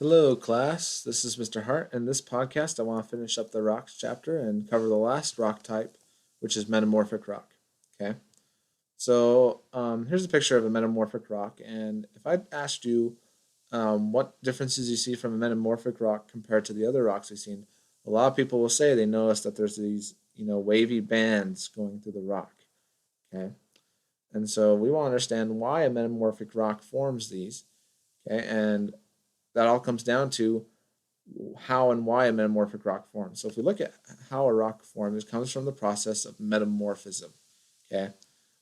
Hello, class. This is Mr. Hart. In this podcast, I want to finish up the rocks chapter and cover the last rock type, which is metamorphic rock. Okay. Here's a picture of a metamorphic rock, and if I asked you what differences you see from a metamorphic rock compared to the other rocks we've seen, a lot of people will say they notice that there's these, wavy bands going through the rock. Okay. And so we want to understand why a metamorphic rock forms these. Okay. And that all comes down to how and why a metamorphic rock forms. So if we look at how a rock forms, it comes from the process of metamorphism, okay,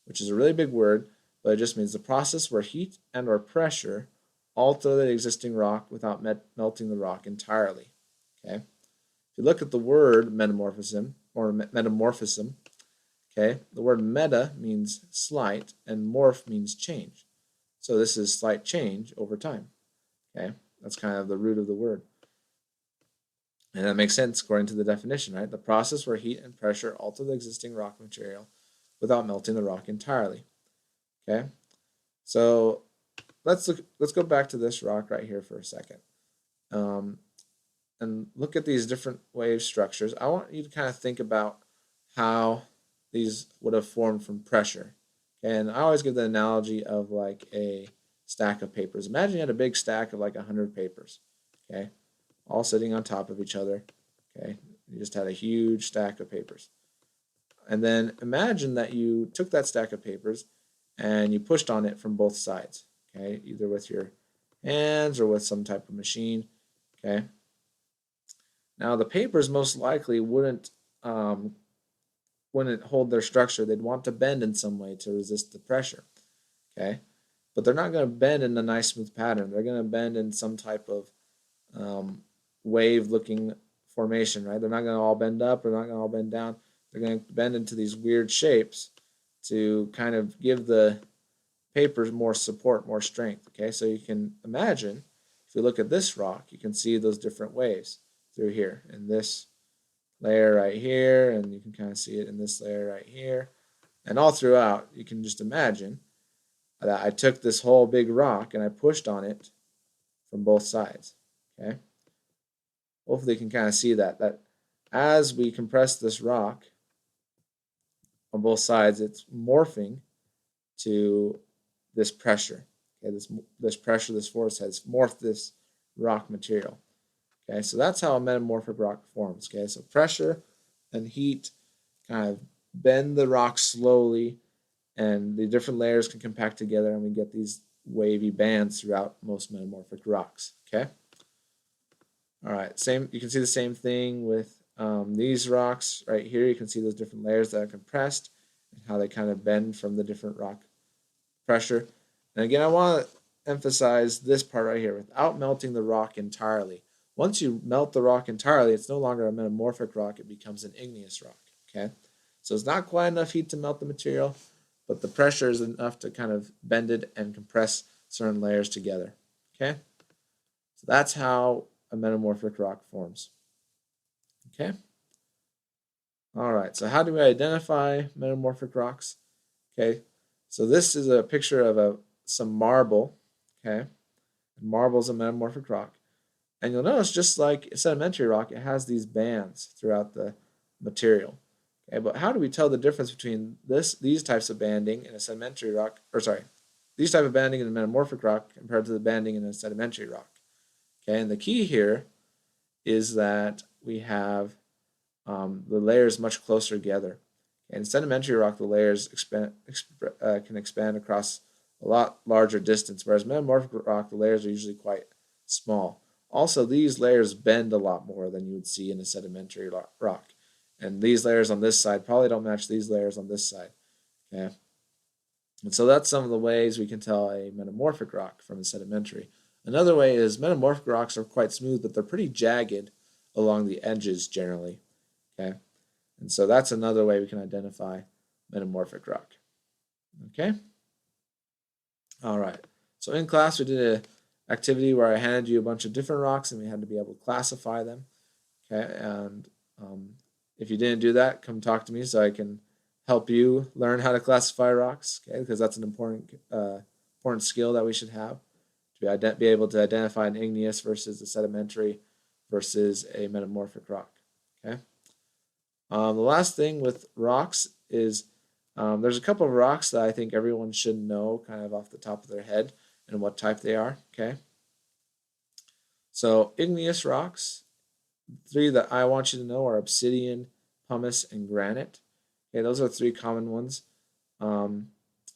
which is a really big word, but it just means the process where heat and or pressure alter the existing rock without melting the rock entirely. Okay, if you look at the word metamorphism or metamorphism, okay, the word meta means slight and morph means change. So this is slight change over time. Okay, that's kind of the root of the word. And that makes sense according to the definition, right? The process where heat and pressure alter the existing rock material without melting the rock entirely. Okay? So let's go back to this rock right here for a second. Um, and look at these different wave structures. I want you to kind of think about how these would have formed from pressure. And I always give the analogy of like a stack of papers. Imagine you had a big stack of like 100 papers, okay, all sitting on top of each other, okay. You just had a huge stack of papers. And then imagine that you took that stack of papers and you pushed on it from both sides, okay, either with your hands or with some type of machine, okay. Now the papers most likely um, wouldn't hold their structure. They'd want to bend in some way to resist the pressure, okay? But they're not going to bend in a nice smooth pattern. They're going to bend in some type of wave-looking formation, right? They're not going to all bend up. They're not going to all bend down. They're going to bend into these weird shapes to kind of give the papers more support, more strength, okay? So you can imagine, if you look at this rock, you can see those different waves through here. And this layer right here, and you can kind of see it in this layer right here. And all throughout, you can just imagine that I took this whole big rock and I pushed on it from both sides. Okay. Hopefully you can kind of see that as we compress this rock on both sides, it's morphing to this pressure. Okay, this pressure, this force has morphed this rock material. Okay, so that's how a metamorphic rock forms. Okay, so pressure and heat kind of bend the rock slowly, and the different layers can compact together, and we get these wavy bands throughout most metamorphic rocks. Okay. All right. Same. You can see the same thing with these rocks right here. You can see those different layers that are compressed and how they kind of bend from the different rock pressure. And again, I want to emphasize this part right here without melting the rock entirely. Once you melt the rock entirely, it's no longer a metamorphic rock, it becomes an igneous rock. Okay? So it's not quite enough heat to melt the material, but the pressure is enough to kind of bend it and compress certain layers together. Okay? So that's how a metamorphic rock forms. Okay? All right, so how do we identify metamorphic rocks? Okay, so this is a picture of some marble. Okay, and marble is a metamorphic rock. And you'll notice, just like sedimentary rock, it has these bands throughout the material. Okay, but how do we tell the difference between these types of banding in a sedimentary rock, or sorry, these type of banding in a metamorphic rock compared to the banding in a sedimentary rock? Okay, and the key here is that we have the layers much closer together. In sedimentary rock, the layers can expand across a lot larger distance, whereas metamorphic rock, the layers are usually quite small. Also, these layers bend a lot more than you would see in a sedimentary rock. And these layers on this side probably don't match these layers on this side. Okay? And so that's some of the ways we can tell a metamorphic rock from a sedimentary. Another way is metamorphic rocks are quite smooth, but they're pretty jagged along the edges generally. Okay? And so that's another way we can identify metamorphic rock. Okay? All right. So in class, we did an activity where I handed you a bunch of different rocks and we had to be able to classify them. Okay? And if you didn't do that, come talk to me so I can help you learn how to classify rocks. Okay? Because that's an important skill that we should have to be able to identify an igneous versus a sedimentary versus a metamorphic rock. Okay. The last thing with rocks is there's a couple of rocks that I think everyone should know kind of off the top of their head and what type they are. Okay. So igneous rocks, three that I want you to know are obsidian, pumice, and granite. Okay, those are three common ones. Um,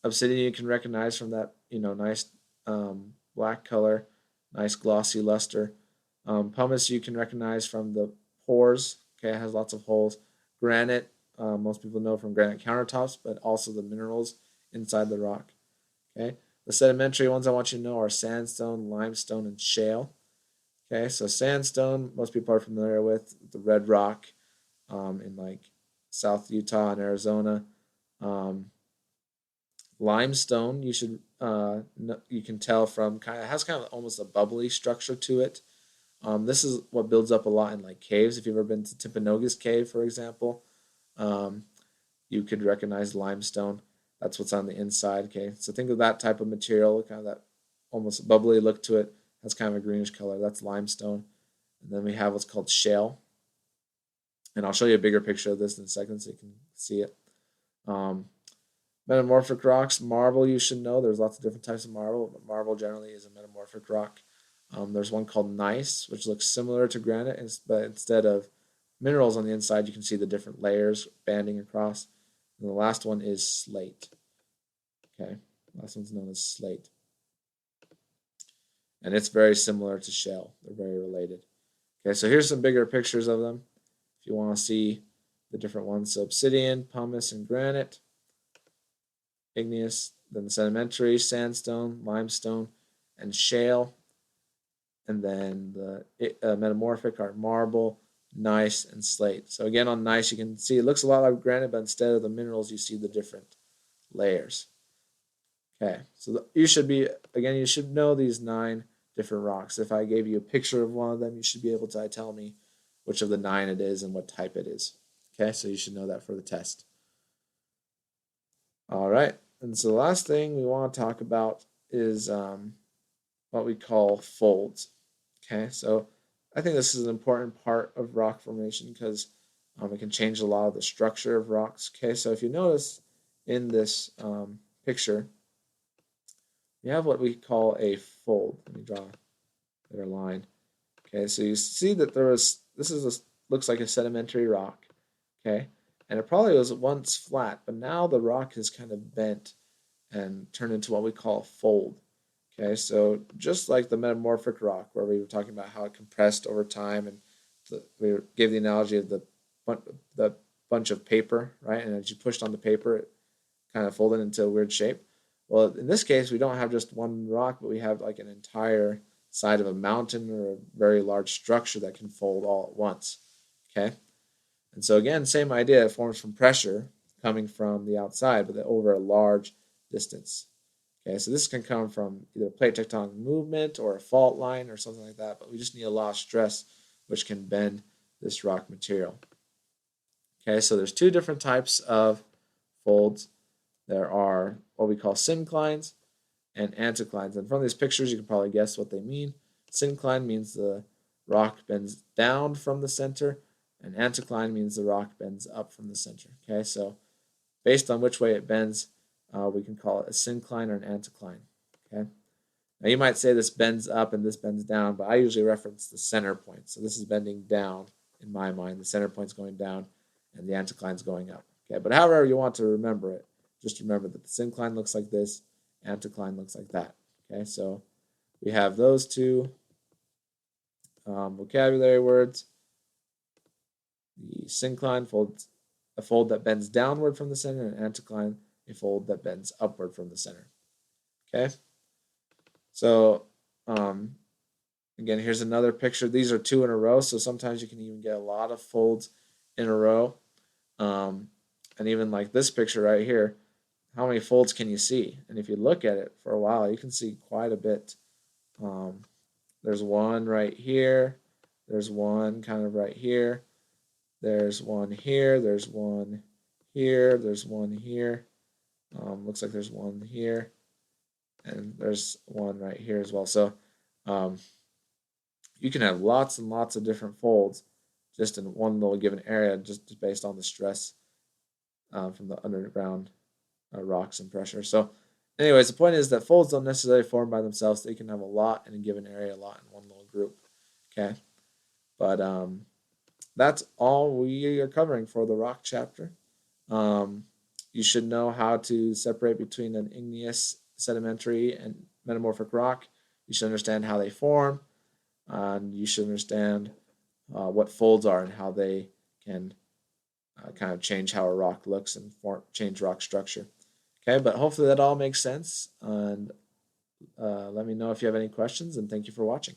Obsidian you can recognize from that nice black color, nice glossy luster. Pumice you can recognize from the pores. Okay, it has lots of holes. Granite, most people know from granite countertops, but also the minerals inside the rock. Okay, the sedimentary ones I want you to know are sandstone, limestone, and shale. Okay, so sandstone, most people are familiar with the red rock in like South Utah and Arizona. Um, Limestone, you can tell from has kind of almost a bubbly structure to it. This is what builds up a lot in like caves. If you've ever been to Timpanogos Cave, for example, um, you could recognize limestone. That's what's on the inside. Okay, so think of that type of material, kind of that almost bubbly look to it. Has kind of a greenish color. That's limestone. And then we have what's called shale. And I'll show you a bigger picture of this in a second so you can see it. Um, Metamorphic rocks, marble you should know. There's lots of different types of marble, but marble generally is a metamorphic rock. There's one called gneiss, which looks similar to granite, but instead of minerals on the inside, you can see the different layers banding across. And the last one is slate. Okay, last one's known as slate. And it's very similar to shale. They're very related. Okay, so here's some bigger pictures of them if you want to see the different ones. So obsidian, pumice, and granite. Igneous, then the sedimentary, sandstone, limestone, and shale. And then the metamorphic are marble, gneiss, and slate. So again, on gneiss, you can see it looks a lot like granite, but instead of the minerals, you see the different layers. Okay, so you should know these 9 different rocks. If I gave you a picture of one of them, you should be able to tell me which of the 9 it is and what type it is. Okay, so you should know that for the test. All right, and so the last thing we want to talk about is what we call folds. Okay, so I think this is an important part of rock formation because it can change a lot of the structure of rocks. Okay, so if you notice in this picture, we have what we call a fold. Let me draw a better line. Okay, so you see that looks like a sedimentary rock. Okay, and it probably was once flat, but now the rock is kind of bent and turned into what we call a fold. Okay, so just like the metamorphic rock, where we were talking about how it compressed over time, and we gave the analogy of the bunch of paper, right? And as you pushed on the paper, it kind of folded into a weird shape. Well, in this case, we don't have just one rock, but we have like an entire side of a mountain or a very large structure that can fold all at once. Okay, and so again, same idea. It forms from pressure coming from the outside, but over a large distance. Okay, so this can come from either plate tectonic movement or a fault line or something like that, but we just need a lot of stress which can bend this rock material. Okay, so there's 2 different types of folds. There are what we call synclines and anticlines. And from these pictures, you can probably guess what they mean. Syncline means the rock bends down from the center, and anticline means the rock bends up from the center. Okay, so based on which way it bends, we can call it a syncline or an anticline. Okay. Now you might say this bends up and this bends down, but I usually reference the center point. So this is bending down in my mind. The center point's going down, and the anticline's going up. Okay, but however you want to remember it, just remember that the syncline looks like this, anticline looks like that. Okay, so we have those 2 vocabulary words. The syncline folds a fold that bends downward from the center, and anticline a fold that bends upward from the center. Okay, so again, here's another picture. These are 2 in a row, so sometimes you can even get a lot of folds in a row. And even like this picture right here, how many folds can you see? And if you look at it for a while, you can see quite a bit. There's one right here. There's one kind of right here. There's one here. There's one here. There's one here. Looks like there's one here. And there's one right here as well. So Um, you can have lots and lots of different folds just in one little given area, just based on the stress from the underground rocks and pressure. So, anyways, the point is that folds don't necessarily form by themselves. They can have a lot in a given area, a lot in one little group. Okay, but that's all we are covering for the rock chapter. Um, you should know how to separate between an igneous, sedimentary, and metamorphic rock. You should understand how they form, and you should understand what folds are and how they can kind of change how a rock looks and change rock structure. Okay, but hopefully that all makes sense. And let me know if you have any questions, and thank you for watching.